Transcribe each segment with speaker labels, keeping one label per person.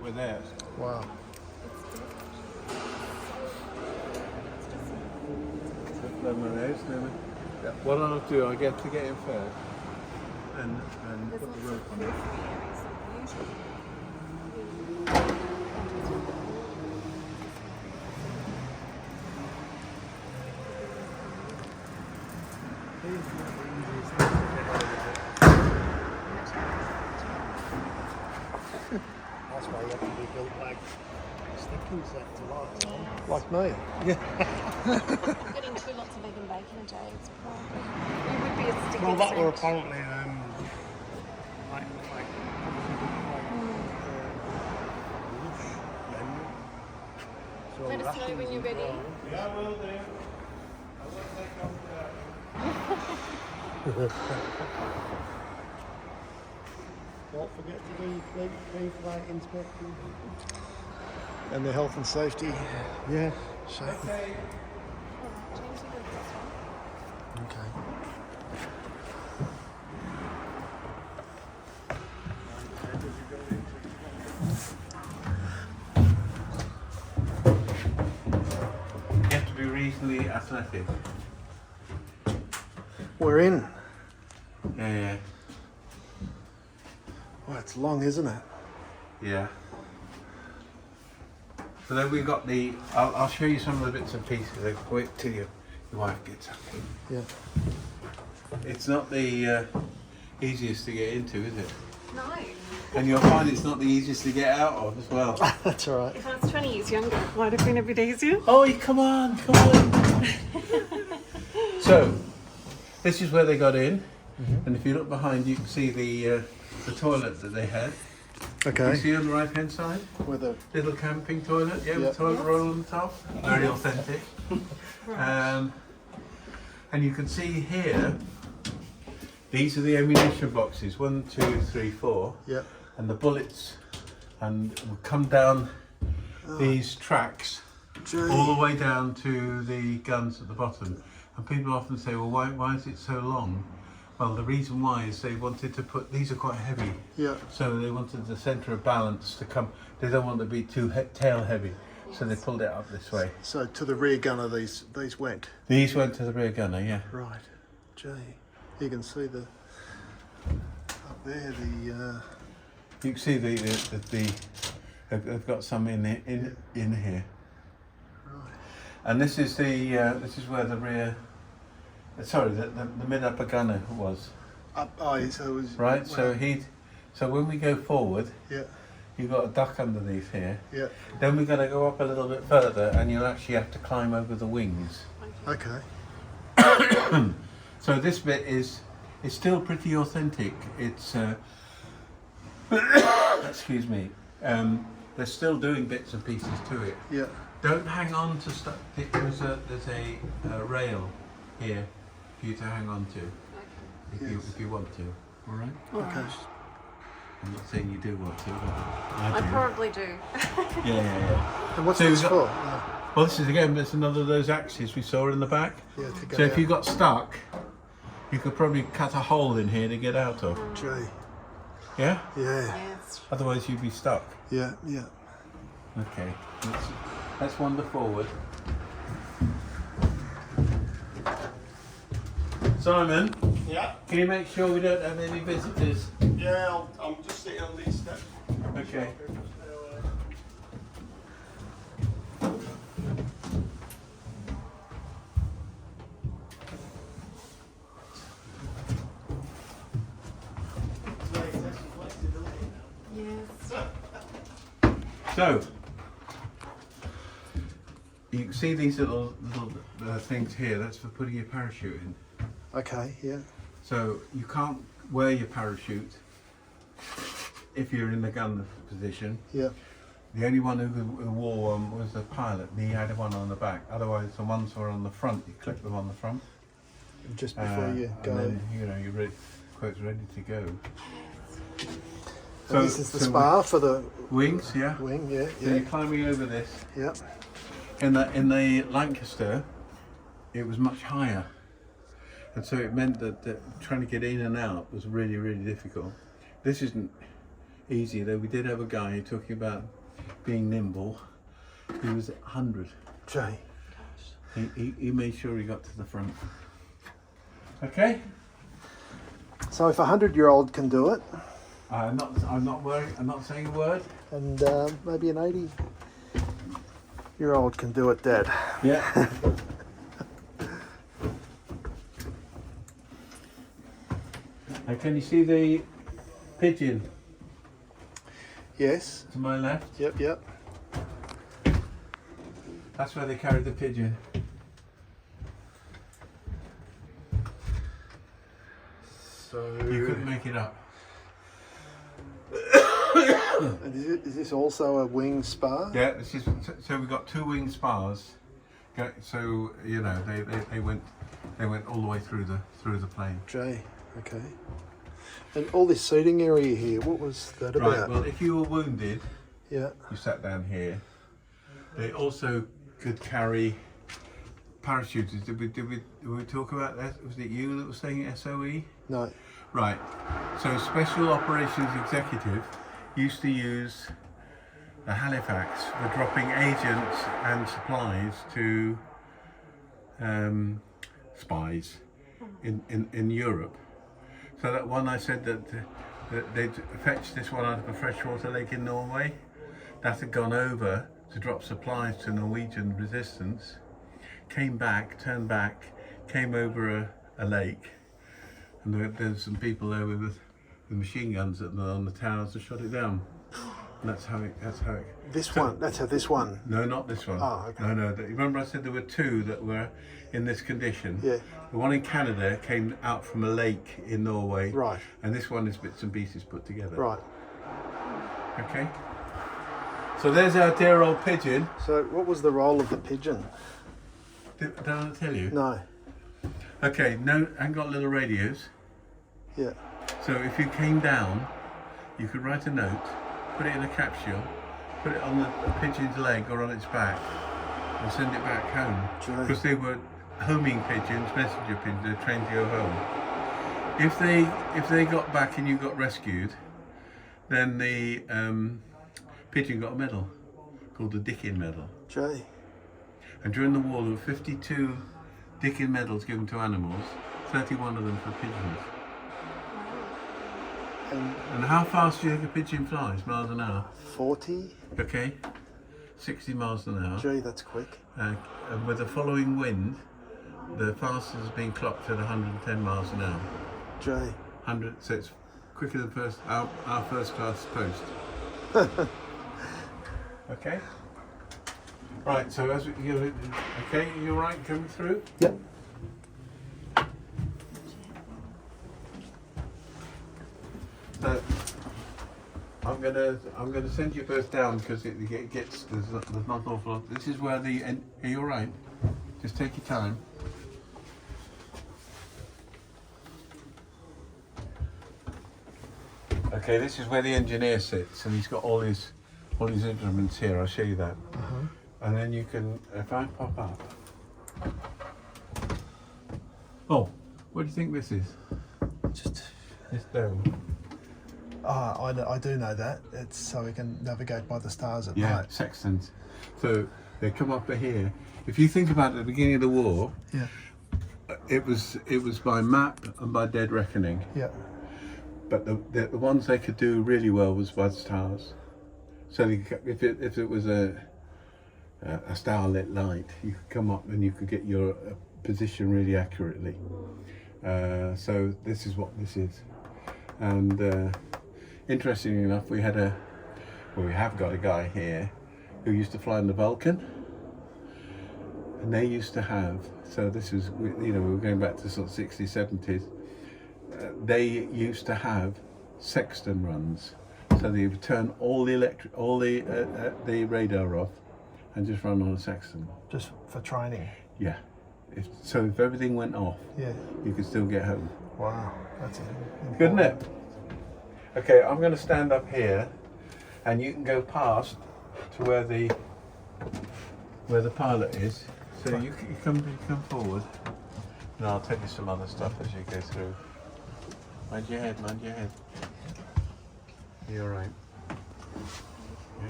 Speaker 1: with theirs.
Speaker 2: Wow.
Speaker 1: What I'll do, I'll get to get in first and put the rope on it.
Speaker 2: That's why you have to be built like sticking set to like me. Yeah.
Speaker 3: Getting 2 lots of egg and bacon a day, it's probably, it would be a sticky
Speaker 2: Well, that were
Speaker 3: scent.
Speaker 2: apparently like so
Speaker 3: Let us know when you're ready.
Speaker 1: Yeah, I will do. I will take off that.
Speaker 2: Don't forget to do pre-flight inspection. And the health and safety. Yeah, safety.
Speaker 1: Okay.
Speaker 2: Okay.
Speaker 1: You have to be reasonably athletic.
Speaker 2: We're in.
Speaker 1: Yeah.
Speaker 2: Well, it's long, isn't it?
Speaker 1: Yeah. So then we've got the, I'll show you some of the bits and pieces. Wait till your wife gets up.
Speaker 2: Yeah.
Speaker 1: It's not the easiest to get into, is it?
Speaker 3: No.
Speaker 1: And you'll find it's not the easiest to get out of as well.
Speaker 2: That's all right.
Speaker 3: If I was 20 years younger, it might have been a bit easier.
Speaker 1: Oh, come on, come on. So, this is where they got in. And if you look behind, you can see the toilet that they had.
Speaker 2: Okay.
Speaker 1: You see on the right hand side?
Speaker 2: With a
Speaker 1: Little camping toilet, yeah,
Speaker 2: Yep.
Speaker 1: with toilet roll on the top. Very authentic. And you can see here, these are the ammunition boxes, 1, 2, 3, 4.
Speaker 2: yeah.
Speaker 1: And the bullets, and will come down these tracks all the way down to the guns at the bottom. And people often say, well, why is it so long? Well, the reason why is they wanted to put, these are quite heavy,
Speaker 2: Yeah.
Speaker 1: so they wanted the centre of balance to come, they don't want to be too tail heavy, so they pulled it up this way.
Speaker 2: So to the rear gunner these went.
Speaker 1: These went to the rear gunner, yeah.
Speaker 2: Right. Gee. You can see the up there
Speaker 1: You can see they've got some in here.
Speaker 2: right.
Speaker 1: And this is this is where the rear, sorry, the mid upper gunner was.
Speaker 2: Up so it was
Speaker 1: Right, so so when we go forward,
Speaker 2: yeah,
Speaker 1: you've got a duck underneath here.
Speaker 2: yeah.
Speaker 1: Then we're going to go up a little bit further, and you'll actually have to climb over the wings.
Speaker 2: Okay.
Speaker 1: So this bit is still pretty authentic. It's excuse me. They're still doing bits and pieces to it.
Speaker 2: Yeah.
Speaker 1: Don't hang on to stuff. There's a rail here for you to hang on to if you want to. All right.
Speaker 2: Okay.
Speaker 1: I'm not saying you do want to, but
Speaker 3: I
Speaker 1: do.
Speaker 3: probably do.
Speaker 1: Yeah.
Speaker 2: And what's
Speaker 1: So
Speaker 2: this
Speaker 1: we've
Speaker 2: for?
Speaker 1: got- Well, this is again. There's another of those axes we saw in the back.
Speaker 2: Yeah, to go
Speaker 1: So if
Speaker 2: out.
Speaker 1: you got stuck, you could probably cut a hole in here to get out of.
Speaker 2: Gee.
Speaker 1: Yeah.
Speaker 2: Yeah.
Speaker 3: Yes.
Speaker 1: Otherwise, you'd be stuck.
Speaker 2: Yeah. Yeah.
Speaker 1: Okay. Let's wander forward. Simon,
Speaker 4: Yeah,
Speaker 1: can you make sure we don't have any visitors?
Speaker 4: yeah, I'm just sitting on these steps.
Speaker 1: Okay.
Speaker 3: Yes.
Speaker 1: So, you can see these little things here. That's for putting your parachute in.
Speaker 2: Okay. Yeah.
Speaker 1: So you can't wear your parachute if you're in the gun position.
Speaker 2: Yeah.
Speaker 1: The only one who wore one was the pilot, and he had one on the back. Otherwise, the ones were on the front. You clip them on the front.
Speaker 2: Just before you go.
Speaker 1: And then, you're ready, quote's ready to go.
Speaker 2: And this is the spar for the
Speaker 1: wings, yeah.
Speaker 2: wing. Yeah.
Speaker 1: So
Speaker 2: Yeah.
Speaker 1: you're climbing over this.
Speaker 2: Yeah.
Speaker 1: In the Lancaster, it was much higher, and so it meant that trying to get in and out was really, really difficult. This isn't. easy. Though we did have a guy talking about being nimble. He was 100.
Speaker 2: Jay.
Speaker 1: He made sure he got to the front. Okay.
Speaker 2: So if a 100-year-old can do it,
Speaker 1: I'm not worried. I'm not saying a word.
Speaker 2: and maybe an 80-year-old can do it, Dad.
Speaker 1: Yeah. And can you see the pigeon
Speaker 2: Yes.
Speaker 1: to my left?
Speaker 2: Yep, yep.
Speaker 1: That's where they carried the pigeon.
Speaker 2: So
Speaker 1: You couldn't make it up.
Speaker 2: and is this also a wing spa?
Speaker 1: Yeah, this is, so we've got 2 wing spars. So you know they went all the way through the plane.
Speaker 2: Jay. Okay. And all this seating area here, what was that about?
Speaker 1: Right. Well, if you were wounded,
Speaker 2: Yeah.
Speaker 1: you sat down here. They also could carry parachutes. Did we talk about that? Was it you that was saying SOE?
Speaker 2: No.
Speaker 1: Right. So Special Operations Executive used to use the Halifax for dropping agents and supplies to spies in Europe. So that one I said that they'd fetched this one out of a freshwater lake in Norway. That had gone over to drop supplies to Norwegian resistance. Came back, turned back, came over a lake, and there's some people there with machine guns on the towers to shut it down. And that's how it.
Speaker 2: This one. That's how this one.
Speaker 1: No, not this one.
Speaker 2: Oh, okay.
Speaker 1: No. Remember I said there were 2 that were in this condition?
Speaker 2: Yeah.
Speaker 1: The one in Canada came out from a lake in Norway.
Speaker 2: Right.
Speaker 1: And this one is bits and pieces put together.
Speaker 2: Right.
Speaker 1: Okay. So there's our dear old pigeon.
Speaker 2: So what was the role of the pigeon?
Speaker 1: Did I tell you?
Speaker 2: No.
Speaker 1: Okay, no, and got little radios.
Speaker 2: Yeah.
Speaker 1: So if you came down, you could write a note, put it in a capsule, put it on the pigeon's leg or on its back, and send it back home.
Speaker 2: Sure.
Speaker 1: Because they were homing pigeons, messenger pigeons, they're trained to go home. If they got back and you got rescued, then the pigeon got a medal called the Dickin Medal.
Speaker 2: Jay.
Speaker 1: And during the war, there were 52 Dickin medals given to animals, 31 of them for pigeons. And how fast do you think a pigeon flies? Miles an hour?
Speaker 2: 40?
Speaker 1: Okay. 60 miles an hour.
Speaker 2: Gee, that's quick.
Speaker 1: And with the following wind, the fastest has been clocked at 110 miles an hour.
Speaker 2: Jay.
Speaker 1: 100, so it's quicker than our first class post. Okay. Right, so as you okay, you're right coming through?
Speaker 2: Yep.
Speaker 1: So I'm gonna send you both down because it gets there's not an awful lot. This is where are you all right? Just take your time. Okay, this is where the engineer sits, and he's got all his instruments here. I'll show you that. And then you can, if I pop up. Oh, what do you think this is?
Speaker 2: Just.
Speaker 1: This dome.
Speaker 2: I do know that. It's so we can navigate by the stars at
Speaker 1: Yeah,
Speaker 2: night.
Speaker 1: sextants. So they come up to here. If you think about it, at the beginning of the war,
Speaker 2: Yeah.
Speaker 1: it was by map and by dead reckoning.
Speaker 2: Yeah.
Speaker 1: But the ones they could do really well was by the stars. So if it was a starlit light, you could come up and you could get your position really accurately. So this is what this is. And interestingly enough, we have got a guy here who used to fly in the Vulcan, and they used to have. So this is, we were going back to sort of 60s, 70s. They used to have sextant runs, so they would turn all the radar off and just run on a sextant.
Speaker 2: Just for training.
Speaker 1: Yeah. If everything went off,
Speaker 2: Yeah.
Speaker 1: you could still get home.
Speaker 2: Wow. That's it.
Speaker 1: Good, isn't it? Okay, I'm going to stand up here, and you can go past to where the pilot is. So you come forward, and I'll tell you some other stuff as you go through. Mind your head, mind your head. You're right. Yeah,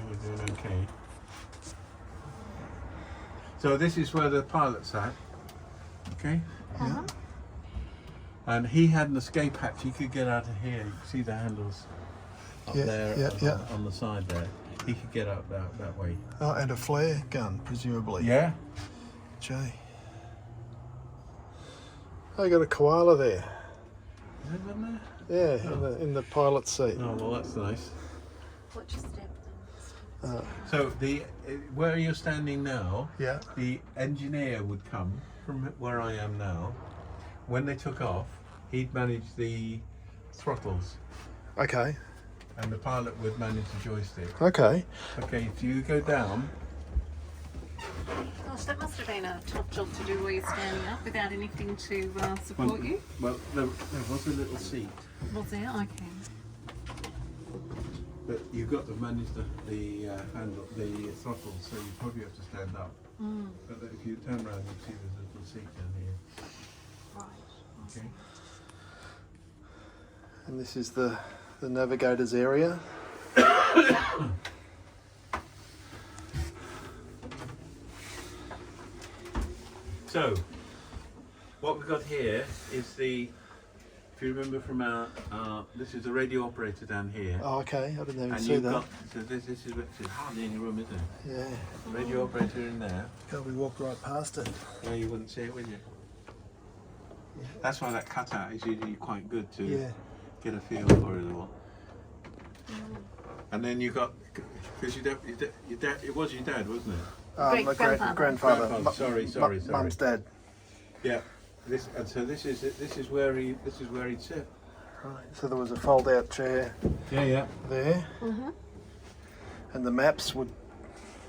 Speaker 1: we're doing okay. So this is where the pilot sat. Okay.
Speaker 3: Uh-huh.
Speaker 1: And he had an escape hatch. He could get out of here. You can see the handles up there on the side there. He could get out that way.
Speaker 2: Oh, and a flare gun, presumably.
Speaker 1: Yeah.
Speaker 2: Gee. I got a koala there.
Speaker 1: Is there one
Speaker 2: Yeah,
Speaker 1: Oh.
Speaker 2: in the pilot's seat.
Speaker 1: there? Oh, well, that's nice.
Speaker 3: Watch your step then.
Speaker 1: So where you're standing now,
Speaker 2: Yeah.
Speaker 1: the engineer would come from where I am now. When they took off, he'd manage the throttles,
Speaker 2: Okay.
Speaker 1: and the pilot would manage the joystick.
Speaker 2: Okay.
Speaker 1: Okay, if you go down,
Speaker 3: Gosh, that must have been a tough job to do while you're standing up without anything to support you.
Speaker 1: well, there was a little seat,
Speaker 3: Was there? Okay.
Speaker 1: but you've got to manage the handle, the throttle, so you probably have to stand up.
Speaker 3: Mm.
Speaker 1: But if you turn around, you see there's a little seat down here.
Speaker 3: Right.
Speaker 1: Okay.
Speaker 2: And this is the navigator's area.
Speaker 1: So, what we've got here is if you remember from this is the radio operator down here.
Speaker 2: Oh, okay. I didn't even
Speaker 1: And
Speaker 2: see
Speaker 1: you've
Speaker 2: that.
Speaker 1: got, so this is there's hardly any room, is there?
Speaker 2: Yeah.
Speaker 1: Radio operator in there.
Speaker 2: God, we walked right past it.
Speaker 1: Yeah, you wouldn't see it, would you? That's why that cutout is usually quite good to
Speaker 2: Yeah.
Speaker 1: get a feel for it all. And then you got, because your dad, it was your dad, wasn't it?
Speaker 2: My
Speaker 3: Grandfather.
Speaker 2: grandfather.
Speaker 1: Grandfather. Sorry.
Speaker 2: Mum's dad.
Speaker 1: Yeah. And so this is where he'd sit.
Speaker 2: Right. So there was a fold-out chair
Speaker 1: Yeah.
Speaker 2: there,
Speaker 3: Mm-hmm.
Speaker 2: and the maps would.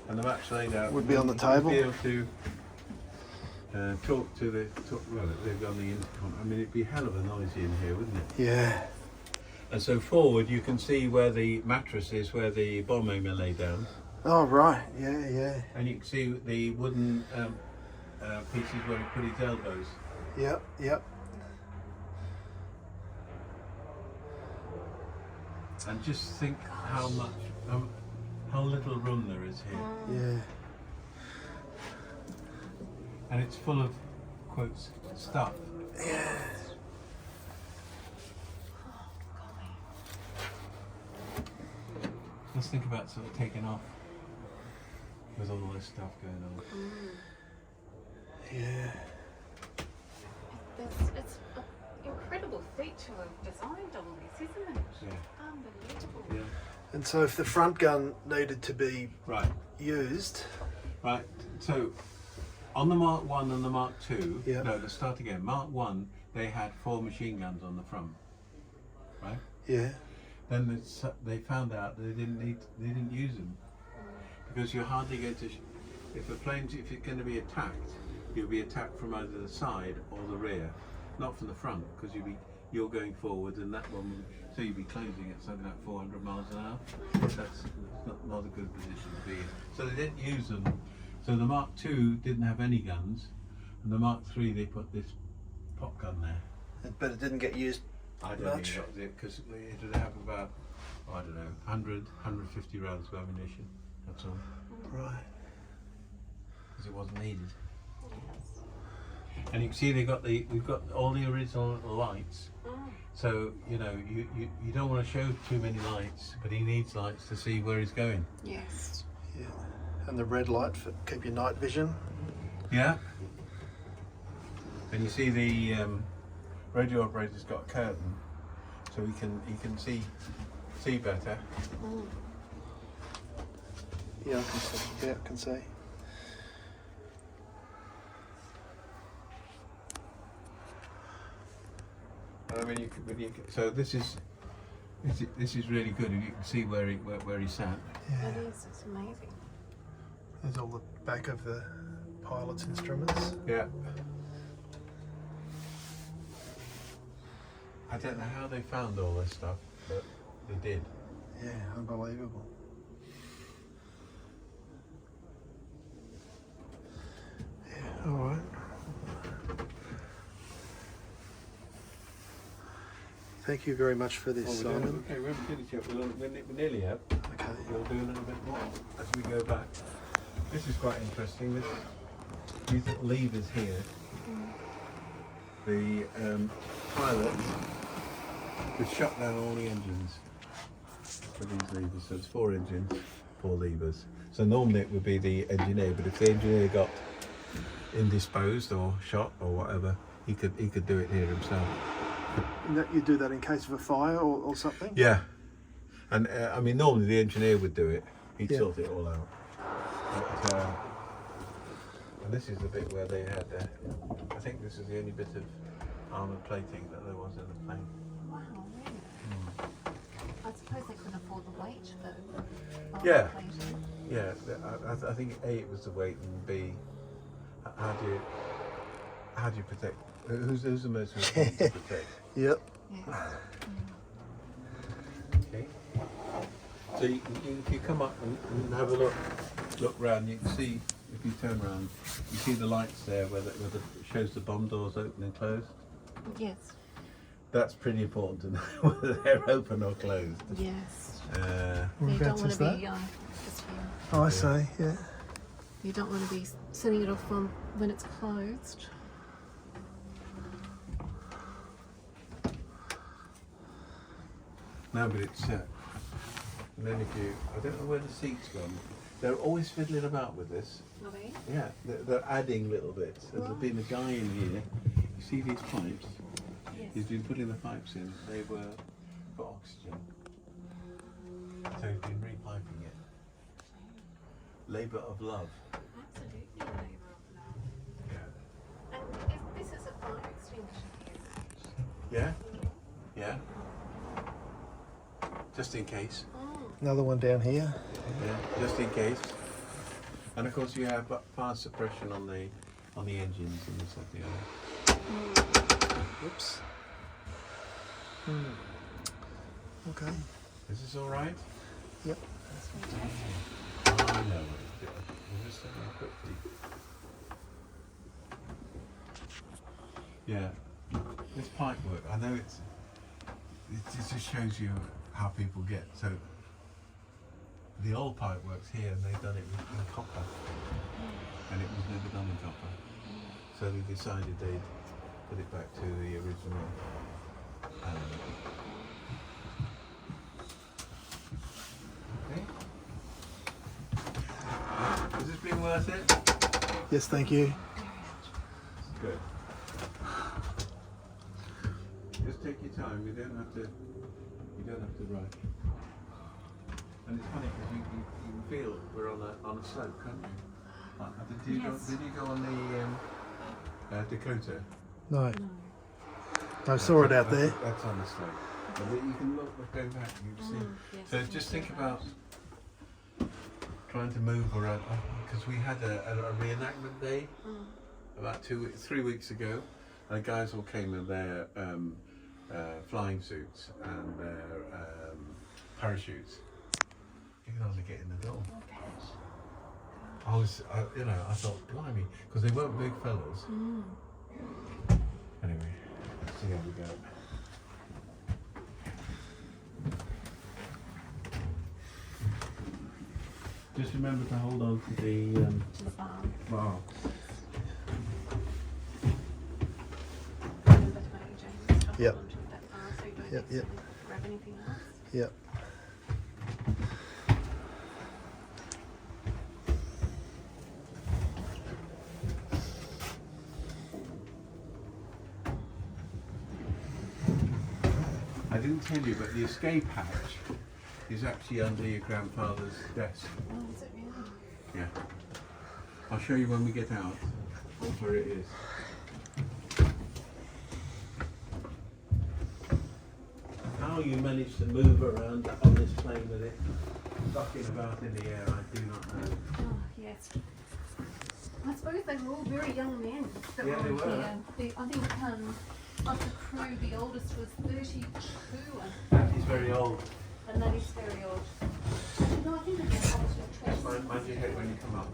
Speaker 1: And the map's laid out.
Speaker 2: Would be on the
Speaker 1: You'd
Speaker 2: table.
Speaker 1: be able to talk to well, they've got the intercom. I mean, it'd be hell of a noisy in here, wouldn't it?
Speaker 2: Yeah.
Speaker 1: And so forward, you can see where the mattress is, where the bomb aimer lay down,
Speaker 2: Oh right. Yeah.
Speaker 1: and you can see the wooden pieces where he put his elbows.
Speaker 2: Yep.
Speaker 1: And just think how much, how little room there is here,
Speaker 2: Yeah.
Speaker 1: and it's full of quotes stuff. Let's think about sort of taking off with all this stuff going on.
Speaker 2: Yeah.
Speaker 3: It's an incredible feat to have designed all this, isn't it?
Speaker 1: Yeah.
Speaker 3: Unbelievable.
Speaker 1: Yeah.
Speaker 2: And so if the front gun needed to be
Speaker 1: Right.
Speaker 2: used,
Speaker 1: Right. So on the Mark 1 and the Mark 2,
Speaker 2: Yeah.
Speaker 1: no, let's start again. Mark 1, they had 4 machine guns on the front. Right?
Speaker 2: yeah.
Speaker 1: Then they found out they didn't use them. Because you're hardly going to, if it's going to be attacked, you'll be attacked from either the side or the rear, not from the front, because you're going forward, and that one, so you'll be closing at something like 400 miles an hour. That's not a good position to be in. So they didn't use them. So the Mark II didn't have any guns, and the Mark III they put this pop gun there.
Speaker 2: But it didn't get used
Speaker 1: I don't
Speaker 2: much.
Speaker 1: think it because it would have about, I don't know, 150 rounds of ammunition. That's all,
Speaker 2: Right.
Speaker 1: because it wasn't needed. And you can see we've got all the original lights. So you don't want to show too many lights, but he needs lights to see where he's going.
Speaker 3: Yes.
Speaker 2: Yeah. And the red light for keep your night vision.
Speaker 1: Yeah. And you see the radio operator's got a curtain, so he can see better.
Speaker 2: Yeah, I can see. Yeah, I can see.
Speaker 1: I mean, so this is really good. You can see where he sat.
Speaker 2: Yeah.
Speaker 3: It is. It's amazing.
Speaker 2: There's all the back of the pilot's instruments.
Speaker 1: Yeah. I don't know how they found all this stuff, but they did.
Speaker 2: Yeah, unbelievable. Yeah, all right. Thank you very much for this, Simon.
Speaker 1: Okay, we haven't finished yet. We nearly have.
Speaker 2: Okay.
Speaker 1: We'll do a little bit more as we go back. This is quite interesting. These little levers here. The pilot could shut down all the engines with these levers. So it's 4 engines, 4 levers. So normally it would be the engineer, but if the engineer got indisposed or shot or whatever, he could do it here himself.
Speaker 2: And that you do that in case of a fire or something?
Speaker 1: Yeah, and I mean normally the engineer would do it. He'd
Speaker 2: Yeah.
Speaker 1: sort it all out. But, and this is the bit where they had. I think this is the only bit of armoured plating that there was in the plane.
Speaker 3: Wow, really? I suppose they couldn't afford the weight for
Speaker 1: Yeah.
Speaker 3: plating.
Speaker 1: Yeah, I think A, it was the weight, and B, how do you protect? Who's the most responsible to protect?
Speaker 2: Yep.
Speaker 3: Yes.
Speaker 1: Okay. So if you come up and have a look round, you can see, if you turn around, you see the lights there where it shows the bomb doors open and closed.
Speaker 3: Yes.
Speaker 1: That's pretty important to know whether they're open or closed.
Speaker 3: Yes. You
Speaker 2: Whereabouts
Speaker 3: don't want
Speaker 2: is
Speaker 3: to
Speaker 2: that?
Speaker 3: be just here.
Speaker 2: Oh, I see, yeah.
Speaker 3: You don't want to be setting it off when it's closed.
Speaker 1: No, but it's and then I don't know where the seat's gone. They're always fiddling about with this.
Speaker 3: Are they?
Speaker 1: Yeah, they're adding little bits. There's been a guy in here. You see these pipes?
Speaker 3: Yes.
Speaker 1: He's been putting the pipes in. They were for oxygen. So he's been repiping it. Labour of love.
Speaker 3: Absolutely, labour of love.
Speaker 1: Yeah.
Speaker 3: And if this is a fire extinguisher here.
Speaker 1: Yeah? Yeah. Just in case.
Speaker 2: Another one down here.
Speaker 1: Yeah, just in case. And of course you have fire suppression on the engines and this and the other.
Speaker 2: Whoops. Okay.
Speaker 1: Is this all right?
Speaker 2: Yep.
Speaker 1: I know what it's doing. We're just having a quick peek. Yeah, this pipe work, I know it just shows you how people get. So the old pipe works here and they've done it in copper and it was never done in copper. So they decided they'd put it back to the original. Okay. Has this been worth it?
Speaker 2: Yes, thank you.
Speaker 1: Good. Just take your time. You don't have to rush. And it's funny because you can feel we're on a slope, can't you? Did you go on the Dakota?
Speaker 2: No. I saw it out there.
Speaker 1: That's on the slope. And you can look going back. You can see.
Speaker 3: Yes,
Speaker 1: So just think about trying to move around, because we had a reenactment day about 3 weeks ago, and the guys all came in their flying suits and their parachutes. You can hardly get in the door. I thought, blimey, because they weren't big fellas. Anyway, let's see how we go. Just remember to hold on to the
Speaker 3: To the bar.
Speaker 1: bar.
Speaker 3: Remember to make James stop
Speaker 2: Yep.
Speaker 3: onto that bar so you don't
Speaker 2: Yep, yep.
Speaker 3: accidentally grab anything else.
Speaker 2: Yep.
Speaker 1: I didn't tell you, but the escape hatch is actually under your grandfather's desk.
Speaker 3: Oh, is it really?
Speaker 1: Yeah. I'll show you when we get out where it is. How you managed to move around on this plane with it bucking about in the air, I do not know.
Speaker 3: Oh, yes. I suppose they were all very young men that
Speaker 1: Yeah,
Speaker 3: were
Speaker 1: they
Speaker 3: on
Speaker 1: were.
Speaker 3: here. I think of the crew, the oldest was 32,
Speaker 1: That is very old.
Speaker 3: and that is very old. No, I think it's the oldest was Tracy.
Speaker 1: Mind your head when you come up.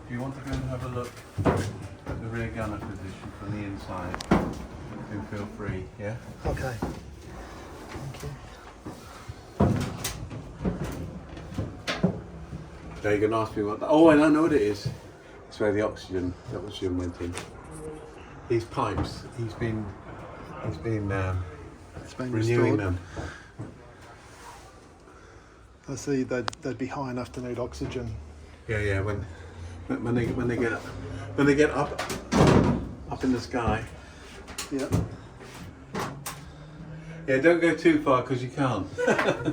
Speaker 1: If you want to go and have a look at the rear gunner position from the inside, do feel free, yeah?
Speaker 2: Okay. Thank you.
Speaker 1: Now you're going to ask me what oh, I don't know what it is. It's where the oxygen went in. These pipes, he's been
Speaker 2: It's been
Speaker 1: renewing
Speaker 2: restored.
Speaker 1: them.
Speaker 2: I see they'd be high enough to need oxygen.
Speaker 1: Yeah, when they get up in the sky.
Speaker 2: Yeah.
Speaker 1: Yeah, don't go too far because you can't.
Speaker 3: No. I don't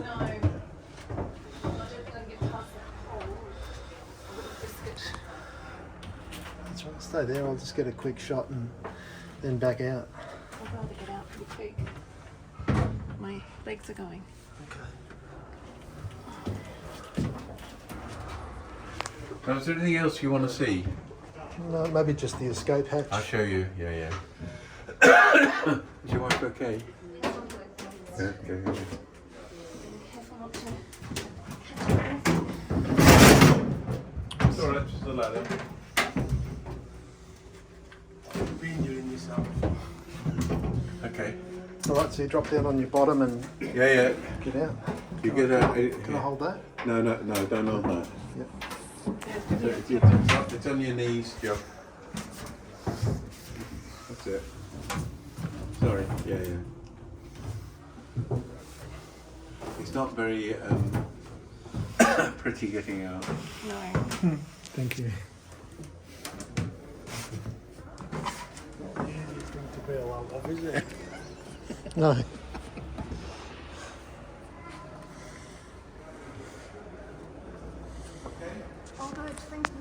Speaker 3: think I can get past that hole. Biscuit.
Speaker 2: That's right. Stay there. I'll just get a quick shot and then back out.
Speaker 3: I'd rather get out pretty quick. My legs are going.
Speaker 2: Okay.
Speaker 1: Now, is there anything else you want to see?
Speaker 2: No, maybe just the escape hatch.
Speaker 1: I'll show you. Yeah. Is your wife okay? Yeah, okay.
Speaker 3: Careful not to.
Speaker 1: It's alright, just a ladder.
Speaker 4: You've been doing yourself.
Speaker 1: Okay.
Speaker 2: All right. So you drop down on your bottom and
Speaker 1: Yeah.
Speaker 2: get out.
Speaker 1: You get out.
Speaker 2: Can I hold that?
Speaker 1: No, don't hold that.
Speaker 2: Yep.
Speaker 1: So it's on your knees, Joe. That's it. Sorry. Yeah. It's not very pretty getting out.
Speaker 3: No.
Speaker 2: Thank you.
Speaker 4: Anything to bail out of, is it?
Speaker 2: No.
Speaker 3: All good, thank you.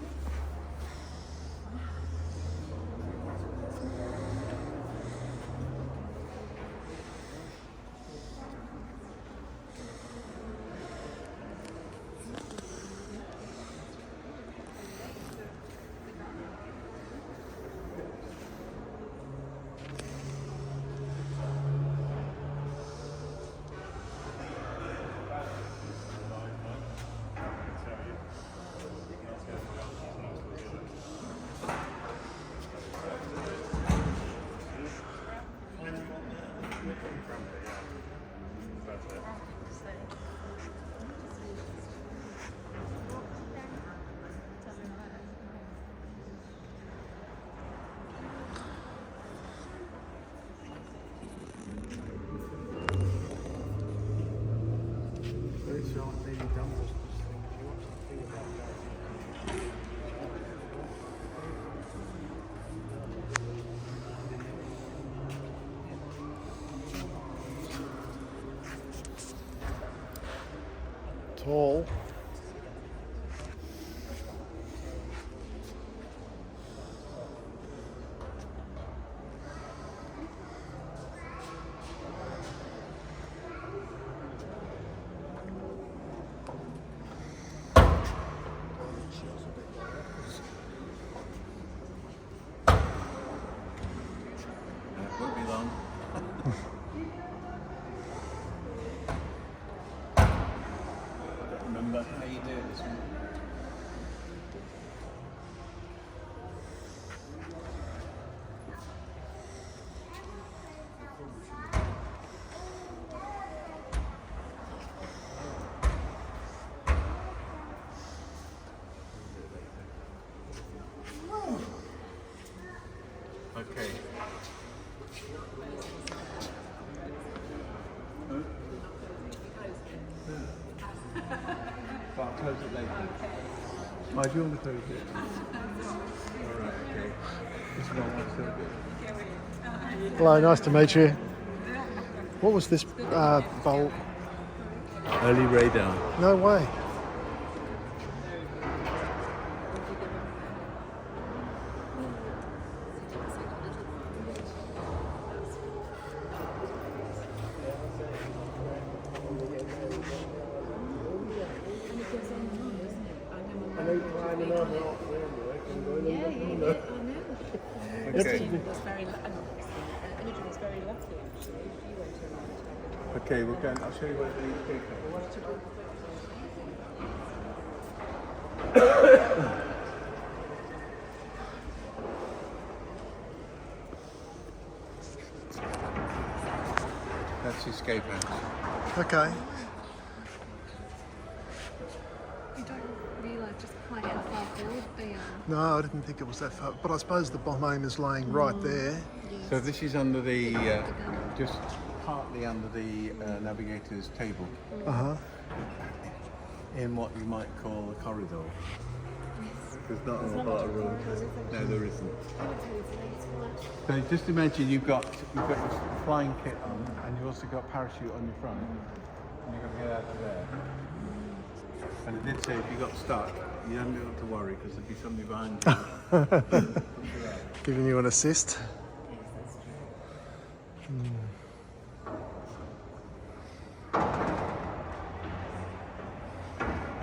Speaker 2: Tall.
Speaker 1: Won't be long. Remember how you do this one. Okay. But I'll close it later. Why do you want to close it? Alright, okay. This one wants to do.
Speaker 2: Hello, nice to meet you. What was this bowl?
Speaker 1: Early radar.
Speaker 2: No way.
Speaker 1: Okay.
Speaker 5: was very Imogen was very lucky actually. She went to a long time.
Speaker 1: Okay, we're going. I'll show you where the take That's the escape hatch.
Speaker 2: Okay.
Speaker 3: You don't realise just quite how far forward they are.
Speaker 2: No, I didn't think it was that far. But I suppose the bomb aim is laying right there.
Speaker 1: So this is under the, just partly under the navigator's table, in what you might call a corridor. There's not a lot of room. No, there isn't. So just imagine you've got your flying kit on, and you've also got parachute on your front, and you've got to get out of there. And it did say if you got stuck, you don't have to worry because there'd be somebody behind you.
Speaker 2: Giving you an assist.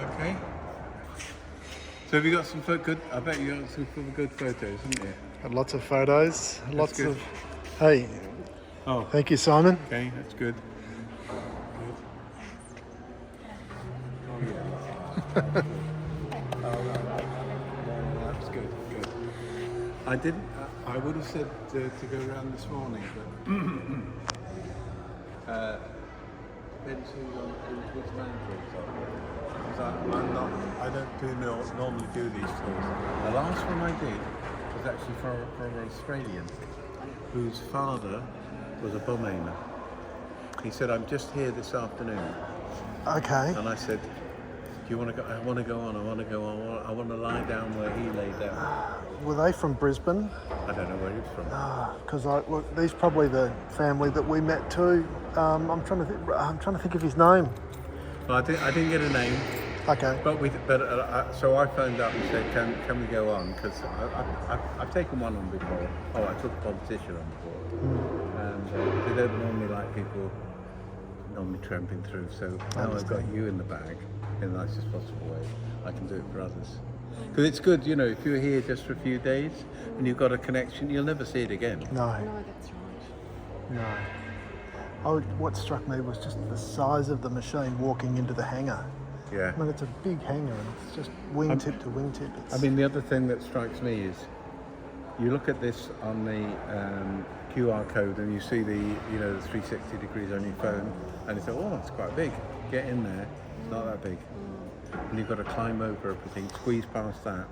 Speaker 1: Okay. So have you got some good? I bet you got some good photos, haven't you?
Speaker 2: Had lots of photos. Lots
Speaker 1: good.
Speaker 2: of. Hey,
Speaker 1: Oh,
Speaker 2: thank you, Simon.
Speaker 1: okay, that's good. That's good. Good. I didn't. I would have said to go around this morning, but depends which manager it's on. I don't normally do these tours. The last one I did was actually for an Australian whose father was a bomb aimer. He said, "I'm just here this afternoon,"
Speaker 2: Okay.
Speaker 1: and I said, "Do you want to go? I want to go on. I want to go on. I want to lie down where he lay down."
Speaker 2: Were they from Brisbane?
Speaker 1: I don't know where he's from.
Speaker 2: Because these probably the family that we met too. I'm trying to think of his name.
Speaker 1: Well, I didn't get a name.
Speaker 2: Okay.
Speaker 1: So I phoned up and said, can we go on? Because I've taken one on before. Oh, I took a politician on before. And they don't normally like people normally tramping through. So now I've got you in the bag in the nicest possible way. I can do it for others. Because it's good, you know, if you're here just for a few days and you've got a connection, you'll never see it again.
Speaker 2: No.
Speaker 3: No, that's right.
Speaker 2: No. What struck me was just the size of the machine walking into the hangar.
Speaker 1: Yeah.
Speaker 2: I mean, it's a big hangar and it's just wingtip to wingtip.
Speaker 1: I mean, the other thing that strikes me is you look at this on the QR code and you see the 360 degrees on your phone and you say, oh, it's quite big. Get in there. It's not that big. And you've got to climb over everything, squeeze past that.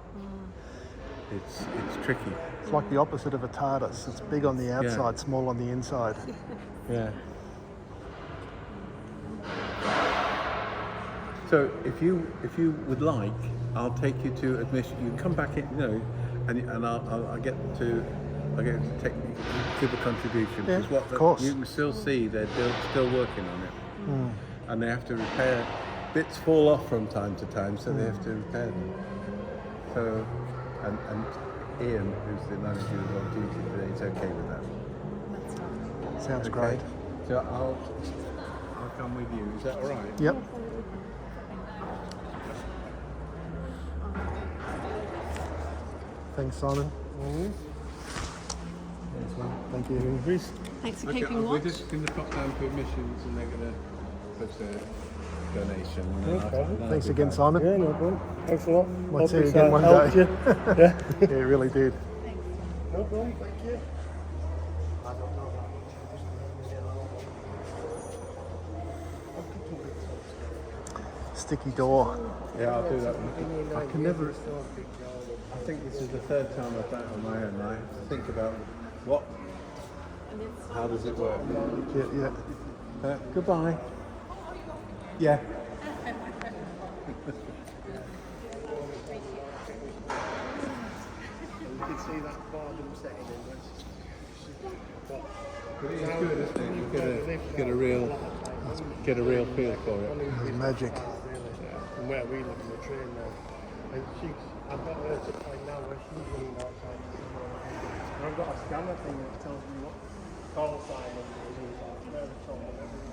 Speaker 1: It's tricky.
Speaker 2: It's like the opposite of a TARDIS. It's big on the outside, small on the inside.
Speaker 1: Yeah. So if you would like, I'll take you to admission. You can come back in, and I'll get to take give a contribution
Speaker 2: Yeah,
Speaker 1: because
Speaker 2: of course.
Speaker 1: you can still see they're still working on it, and they have to repair. Bits fall off from time to time, so they have to repair them. So, and Ian, who's the manager who's on duty today, is okay with that.
Speaker 3: That's right.
Speaker 2: Sounds
Speaker 1: Okay.
Speaker 2: great.
Speaker 1: So I'll come with you. Is that all right?
Speaker 2: Yep. Thanks, Simon. Thank you.
Speaker 3: Thanks for
Speaker 1: Okay,
Speaker 3: keeping
Speaker 1: we're
Speaker 3: watch.
Speaker 1: just going to pop down to admissions and they're going to put a donation. And then I'll
Speaker 2: Thanks
Speaker 1: be
Speaker 2: again,
Speaker 1: back.
Speaker 2: Simon.
Speaker 4: Yeah, no problem. Thanks a lot.
Speaker 2: Might see you
Speaker 4: it's,
Speaker 2: again one
Speaker 4: helped
Speaker 2: day.
Speaker 4: you. Yeah.
Speaker 2: Yeah, it really did.
Speaker 4: No problem. Thank you.
Speaker 2: Sticky door.
Speaker 1: Yeah, I'll do that one. I can never. I think this is the third time I've done it on my own. I have to think about how does it work.
Speaker 2: Yeah.
Speaker 1: Goodbye. Yeah.
Speaker 4: You can see that boredom setting in this.
Speaker 1: But it is good, isn't it? You get a real feel for it.
Speaker 2: It's magic.
Speaker 4: From where we live in the train now. And I've got her to play now where she's running outside. And I've got a scanner thing that tells me what call sign and where it's on and everything.